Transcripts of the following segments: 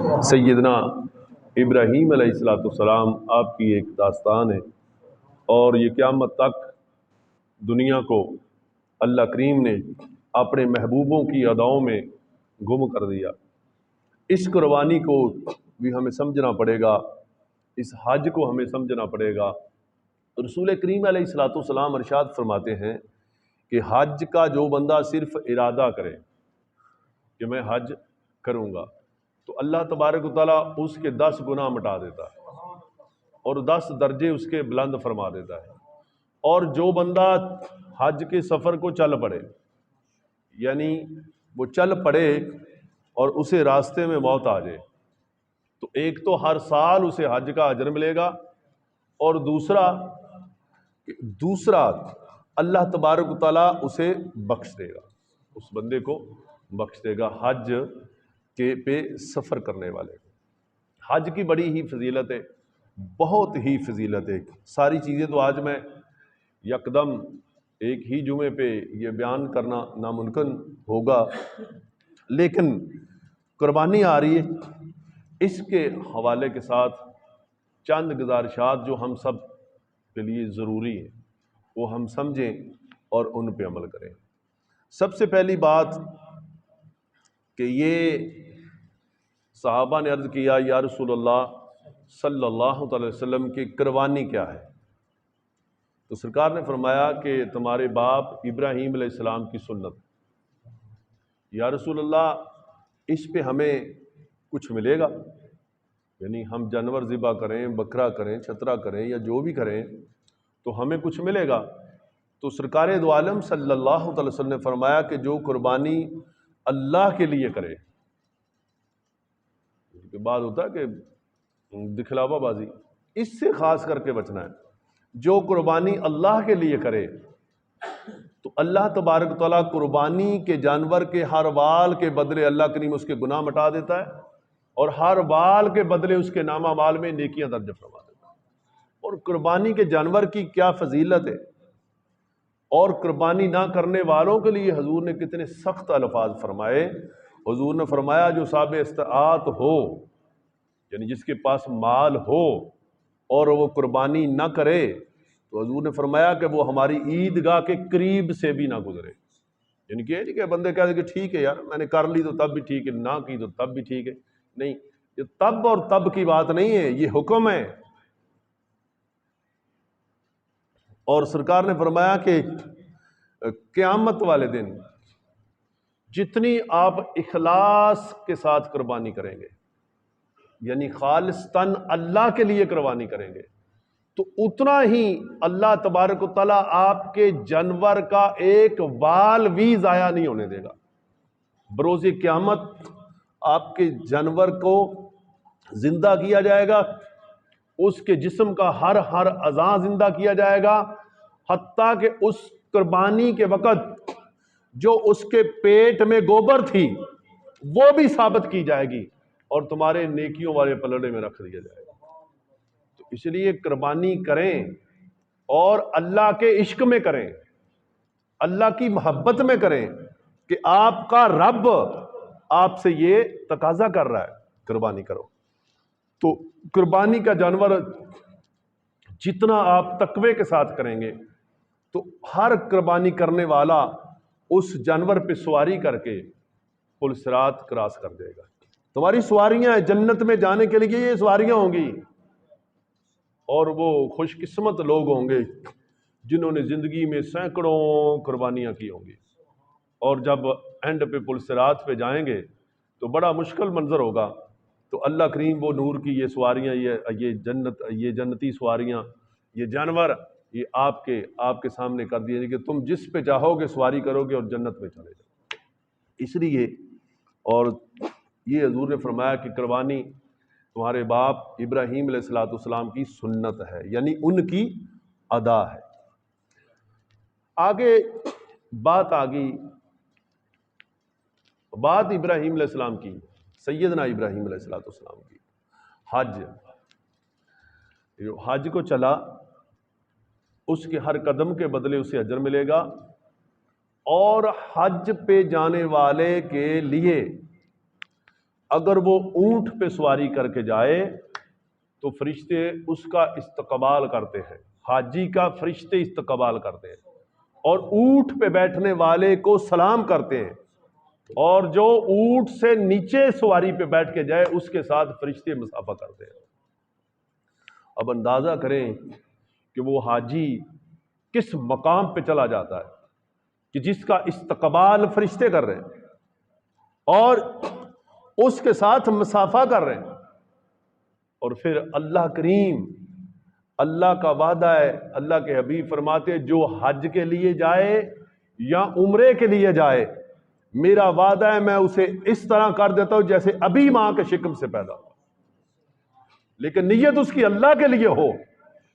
سیدنا ابراہیم علیہ السلام آپ کی ایک داستان ہے، اور یہ قیامت تک دنیا کو اللہ کریم نے اپنے محبوبوں کی اداؤں میں گم کر دیا۔ اس قربانی کو بھی ہمیں سمجھنا پڑے گا، اس حج کو ہمیں سمجھنا پڑے گا۔ رسول کریم علیہ السلام ارشاد فرماتے ہیں کہ حج کا جو بندہ صرف ارادہ کرے کہ میں حج کروں گا تو اللہ تبارک و تعالیٰ اس کے 10 گناہ مٹا دیتا ہے اور 10 درجے اس کے بلند فرما دیتا ہے۔ اور جو بندہ حج کے سفر کو چل پڑے، یعنی وہ چل پڑے اور اسے راستے میں موت آ جائے، تو ایک تو ہر سال اسے حج کا اجر ملے گا، اور دوسرا اللہ تبارک و تعالیٰ اسے بخش دے گا، اس بندے کو بخش دے گا حج کے پہ سفر کرنے والے۔ حج کی بڑی ہی فضیلت ہے، بہت ہی فضیلت ہے۔ ساری چیزیں تو آج میں یکدم ایک ہی جمعے پہ یہ بیان کرنا ناممکن ہوگا، لیکن قربانی آ رہی ہے، اس کے حوالے کے ساتھ چند گزارشات جو ہم سب کے لیے ضروری ہیں وہ ہم سمجھیں اور ان پہ عمل کریں۔ سب سے پہلی بات کہ یہ صحابہ نے عرض کیا یا رسول اللہ صلی اللہ علیہ وسلم کی قربانی کیا ہے؟ تو سرکار نے فرمایا کہ تمہارے باپ ابراہیم علیہ السلام کی سنت۔ یا رسول اللہ اس پہ ہمیں کچھ ملے گا؟ یعنی ہم جانور ذبح کریں، بکرا کریں، چھترا کریں یا جو بھی کریں تو ہمیں کچھ ملے گا؟ تو سرکار دو عالم صلی اللہ علیہ وسلم نے فرمایا کہ جو قربانی اللہ کے لیے کرے، اس کے بعد ہوتا ہے کہ دکھلاوا بازی، اس سے خاص کر کے بچنا ہے۔ جو قربانی اللہ کے لیے کرے تو اللہ تبارک تعالیٰ قربانی کے جانور کے ہر بال کے بدلے اللہ کریم اس کے گناہ مٹا دیتا ہے، اور ہر بال کے بدلے اس کے نامہ مال میں نیکیاں درج فرما دیتا ہے۔ اور قربانی کے جانور کی کیا فضیلت ہے، اور قربانی نہ کرنے والوں کے لیے حضور نے کتنے سخت الفاظ فرمائے۔ حضور نے فرمایا جو صاحب استطاعت ہو، یعنی جس کے پاس مال ہو اور وہ قربانی نہ کرے، تو حضور نے فرمایا کہ وہ ہماری عیدگاہ کے قریب سے بھی نہ گزرے۔ یعنی کہ بندے کہتے ہیں کہ ٹھیک ہے یار میں نے کر لی تو تب بھی ٹھیک ہے، نہ کی تو تب بھی ٹھیک ہے۔ نہیں، یہ تب اور تب کی بات نہیں ہے، یہ حکم ہے۔ اور سرکار نے فرمایا کہ قیامت والے دن جتنی آپ اخلاص کے ساتھ قربانی کریں گے، یعنی خالصتاً اللہ کے لیے قربانی کریں گے، تو اتنا ہی اللہ تبارک و تعالیٰ آپ کے جانور کا ایک بال بھی ضائع نہیں ہونے دے گا۔ بروز قیامت آپ کے جانور کو زندہ کیا جائے گا، اس کے جسم کا ہر اعضاء زندہ کیا جائے گا، حتیٰ کہ اس قربانی کے وقت جو اس کے پیٹ میں گوبر تھی وہ بھی ثابت کی جائے گی اور تمہارے نیکیوں والے پلڑے میں رکھ دیا جائے گا۔ تو اس لیے قربانی کریں اور اللہ کے عشق میں کریں، اللہ کی محبت میں کریں کہ آپ کا رب آپ سے یہ تقاضا کر رہا ہے قربانی کرو۔ تو قربانی کا جانور جتنا آپ تقوی کے ساتھ کریں گے تو ہر قربانی کرنے والا اس جانور پہ سواری کر کے پل صراط کراس کر دے گا۔ تمہاری سواریاں جنت میں جانے کے لیے یہ سواریاں ہوں گی، اور وہ خوش قسمت لوگ ہوں گے جنہوں نے زندگی میں سینکڑوں قربانیاں کی ہوں گی، اور جب اینڈ پہ پل صراط پہ جائیں گے تو بڑا مشکل منظر ہوگا۔ تو اللہ کریم وہ نور کی یہ سواریاں، یہ جنتی سواریاں، یہ جانور، یہ آپ کے سامنے کر دیے کہ تم جس پہ چاہو گے سواری کرو گے اور جنت میں چلے جاؤ۔ اس لیے اور یہ حضور نے فرمایا کہ قربانی تمہارے باپ ابراہیم علیہ السلام کی سنت ہے، یعنی ان کی ادا ہے۔ آگے بات ابراہیم علیہ السلام کی، سیدنا ابراہیم علیہ السلام کی حج کو چلا، اس کے ہر قدم کے بدلے اسے اجر ملے گا، اور حج پہ جانے والے کے لیے اگر وہ اونٹ پہ سواری کر کے جائے تو فرشتے اس کا استقبال کرتے ہیں، حاجی کا فرشتے استقبال کرتے ہیں، اور اونٹ پہ بیٹھنے والے کو سلام کرتے ہیں، اور جو اونٹ سے نیچے سواری پہ بیٹھ کے جائے اس کے ساتھ فرشتے مصافحہ کرتے ہیں۔ اب اندازہ کریں کہ وہ حاجی کس مقام پہ چلا جاتا ہے کہ جس کا استقبال فرشتے کر رہے ہیں اور اس کے ساتھ مصافحہ کر رہے ہیں۔ اور پھر اللہ کریم، اللہ کا وعدہ ہے، اللہ کے حبیب فرماتے ہیں جو حج کے لیے جائے یا عمرے کے لیے جائے، میرا وعدہ ہے میں اسے اس طرح کر دیتا ہوں جیسے ابھی ماں کے شکم سے پیدا ہو، لیکن نیت اس کی اللہ کے لیے ہو،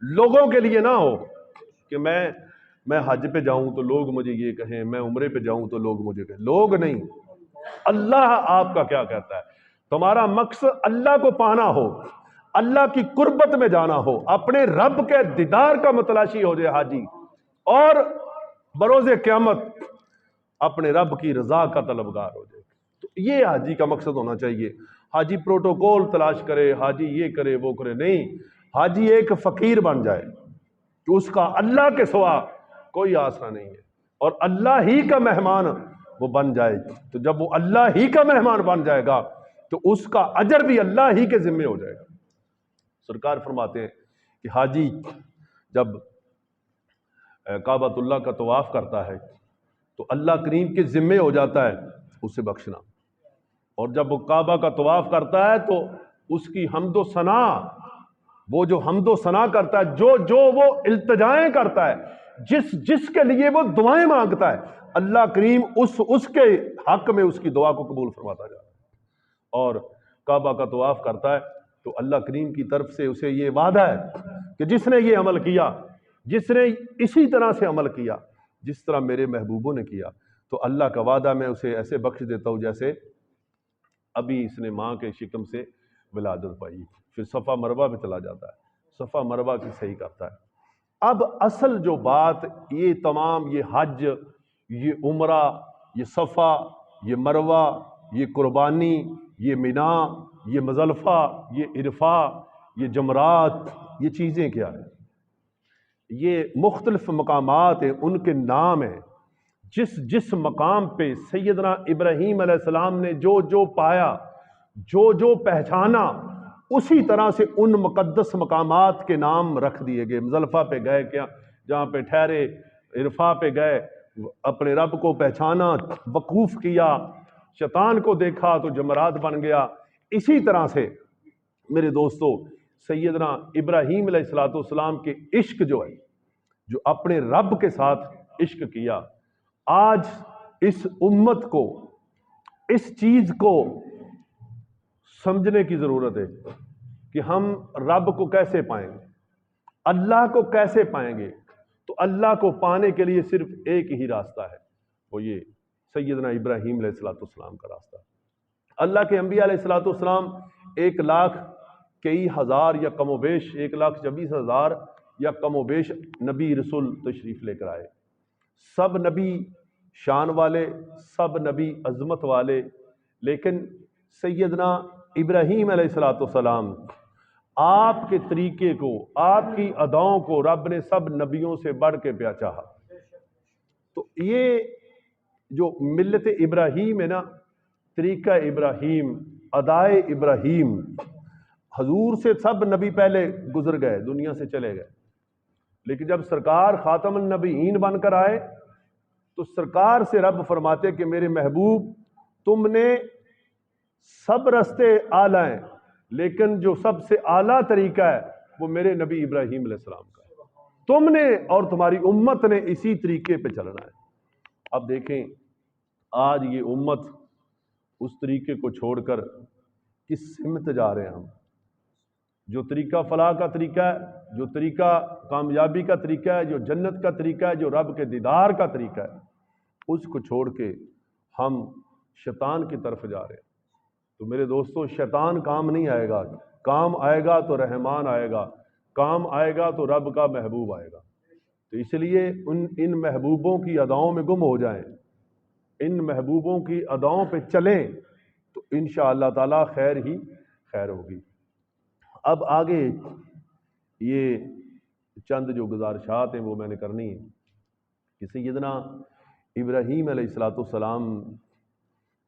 لوگوں کے لیے نہ ہو کہ میں حج پہ جاؤں تو لوگ مجھے یہ کہیں، میں عمرے پہ جاؤں تو لوگ مجھے کہیں، لوگ نہیں، اللہ آپ کا کیا کہتا ہے۔ تمہارا مقصد اللہ کو پانا ہو، اللہ کی قربت میں جانا ہو، اپنے رب کے دیدار کا متلاشی ہو جائے حاجی، اور بروز قیامت اپنے رب کی رضا کا طلبگار ہو جائے۔ تو یہ حاجی کا مقصد ہونا چاہیے۔ حاجی پروٹوکول تلاش کرے، حاجی یہ کرے وہ کرے، نہیں، حاجی ایک فقیر بن جائے کہ اس کا اللہ کے سوا کوئی آسرا نہیں ہے، اور اللہ ہی کا مہمان وہ بن جائے۔ تو جب وہ اللہ ہی کا مہمان بن جائے گا تو اس کا اجر بھی اللہ ہی کے ذمہ ہو جائے گا۔ سرکار فرماتے ہیں کہ حاجی جب کعبۃ اللہ کا طواف کرتا ہے تو اللہ کریم کے ذمہ ہو جاتا ہے اسے بخشنا، اور جب وہ کعبہ کا طواف کرتا ہے تو اس کی حمد و ثنا، وہ جو حمد و ثنا کرتا ہے، جو وہ التجائیں کرتا ہے، جس کے لیے وہ دعائیں مانگتا ہے، اللہ کریم اس کے حق میں اس کی دعا کو قبول فرماتا جاتا ہے۔ اور کعبہ کا طواف کرتا ہے تو اللہ کریم کی طرف سے اسے یہ وعدہ ہے کہ جس نے یہ عمل کیا، جس نے اسی طرح سے عمل کیا جس طرح میرے محبوبوں نے کیا، تو اللہ کا وعدہ میں اسے ایسے بخش دیتا ہوں جیسے ابھی اس نے ماں کے شکم سے ولادت پائی۔ پھر صفا مروہ پہ چلا جاتا ہے، صفا مروہ کی صحیح کرتا ہے۔ اب اصل جو بات، یہ تمام، یہ حج، یہ عمرہ، یہ صفا، یہ مروہ، یہ قربانی، یہ مینا، یہ مزدلفہ، یہ عرفہ، یہ جمرات، یہ چیزیں کیا ہیں؟ یہ مختلف مقامات ہیں، ان کے نام ہیں۔ جس مقام پہ سیدنا ابراہیم علیہ السلام نے جو پایا، جو پہچانا، اسی طرح سے ان مقدس مقامات کے نام رکھ دیے گئے۔ مزدلفہ پہ گئے کیا، جہاں پہ ٹھہرے، عرفہ پہ گئے، اپنے رب کو پہچانا، وقوف کیا، شیطان کو دیکھا تو جمرات بن گیا۔ اسی طرح سے میرے دوستو سیدنا ابراہیم علیہ السلام کے عشق جو ہے، جو اپنے رب کے ساتھ عشق کیا، آج اس امت کو اس چیز کو سمجھنے کی ضرورت ہے کہ ہم رب کو کیسے پائیں گے، اللہ کو کیسے پائیں گے۔ تو اللہ کو پانے کے لیے صرف ایک ہی راستہ ہے، وہ یہ سیدنا ابراہیم علیہ السلام کا راستہ۔ اللہ کے انبیاء علیہ السلام 1,00,000 کئی ہزار یا کم و بیش 1,26,000 یا کم و بیش نبی رسول تشریف لے کر آئے، سب نبی شان والے، سب نبی عظمت والے، لیکن سیدنا ابراہیم علیہ السلام، آپ کے طریقے کو، آپ کی اداؤں کو رب نے سب نبیوں سے بڑھ کے پیا چاہا۔ تو یہ جو ملت ابراہیم ہے نا، طریقہ ابراہیم، ادائے ابراہیم، حضور سے سب نبی پہلے گزر گئے، دنیا سے چلے گئے، لیکن جب سرکار خاتم النبیین بن کر آئے تو سرکار سے رب فرماتے کہ میرے محبوب، تم نے سب رستے اعلیٰ ہیں، لیکن جو سب سے اعلیٰ طریقہ ہے وہ میرے نبی ابراہیم علیہ السلام کا ہے، تم نے اور تمہاری امت نے اسی طریقے پہ چلنا ہے۔ اب دیکھیں آج یہ امت اس طریقے کو چھوڑ کر کس سمت جا رہے ہیں ہم؟ جو طریقہ فلاح کا طریقہ ہے، جو طریقہ کامیابی کا طریقہ ہے، جو جنت کا طریقہ ہے، جو رب کے دیدار کا طریقہ ہے، اس کو چھوڑ کے ہم شیطان کی طرف جا رہے ہیں۔ تو میرے دوستو شیطان کام نہیں آئے گا، کام آئے گا تو رحمان آئے گا، کام آئے گا تو رب کا محبوب آئے گا۔ تو اس لیے ان محبوبوں کی اداؤں میں گم ہو جائیں، ان محبوبوں کی اداؤں پہ چلیں، تو تو انشاءاللہ تعالیٰ خیر ہی خیر ہوگی۔ اب آگے یہ چند جو گزارشات ہیں وہ میں نے کرنی ہیں کہ سیدنا ابراہیم علیہ السلام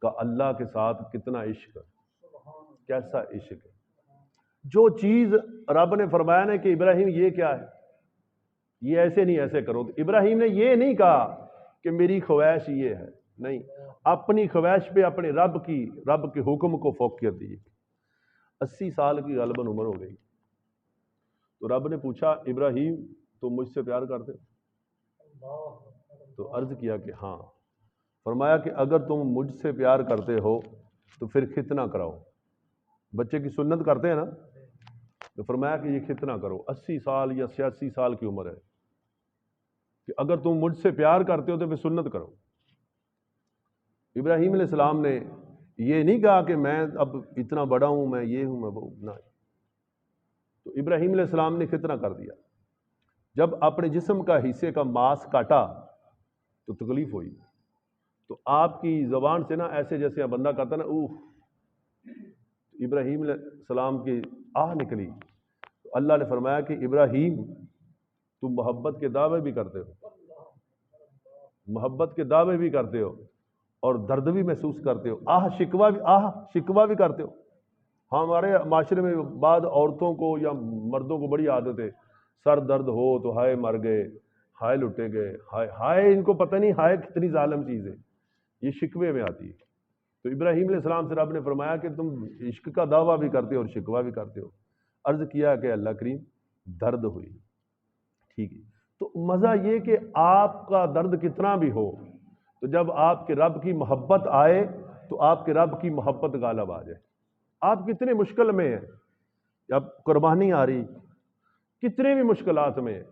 کا اللہ کے ساتھ کتنا عشق ہے، کیسا عشق ہے۔ جو چیز رب نے فرمایا نا کہ ابراہیم یہ کیا ہے، یہ ایسے نہیں ایسے کرو، تو ابراہیم نے یہ نہیں کہا کہ میری خواہش یہ ہے، نہیں، اپنی خواہش پہ اپنے رب کے حکم کو فوقیت دی۔ 80 سال کی غالباً عمر ہو گئی، تو رب نے پوچھا ابراہیم تم مجھ سے پیار کرتے ہو؟ تو عرض کیا کہ ہاں۔ فرمایا کہ اگر تم مجھ سے پیار کرتے ہو تو پھر ختنہ کراؤ۔ بچے کی سنت کرتے ہیں نا، تو فرمایا کہ یہ ختنہ کرو۔ 80 سال یا 86 سال کی عمر ہے کہ اگر تم مجھ سے پیار کرتے ہو تو پھر سنت کرو۔ ابراہیم علیہ السلام نے یہ نہیں کہا کہ میں اب اتنا بڑا ہوں، میں یہ ہوں، میں وہ نہ۔ تو ابراہیم علیہ السلام نے ختنہ کر دیا۔ جب اپنے جسم کا حصے کا ماس کاٹا تو تکلیف ہوئی، تو آپ کی زبان سے نا ایسے جیسے بندہ کہتا نا اوف، ابراہیم علیہ السلام کی آہ نکلی۔ تو اللہ نے فرمایا کہ ابراہیم تم محبت کے دعوے بھی کرتے ہو، محبت کے دعوے بھی کرتے ہو اور درد بھی محسوس کرتے ہو، آہ شکوہ بھی کرتے ہو۔ ہمارے معاشرے میں بعض عورتوں کو یا مردوں کو بڑی عادت ہے، سر درد ہو تو ہائے مر گئے، ہائے لٹے گئے، ہائے ان کو پتہ نہیں ہائے کتنی ظالم چیز ہے، یہ شکوے میں آتی ہے۔ تو ابراہیم علیہ السلام سے رب نے فرمایا کہ تم عشق کا دعویٰ بھی کرتے ہو اور شکوہ بھی کرتے ہو۔ عرض کیا کہ اللہ کریم درد ہوئی، ٹھیک ہے۔ تو مزہ یہ کہ آپ کا درد کتنا بھی ہو، تو جب آپ کے رب کی محبت آئے تو آپ کے رب کی محبت غالب آ جائے۔ آپ کتنے مشکل میں ہیں، اب قربانی آ رہی، کتنے بھی مشکلات میں ہیں،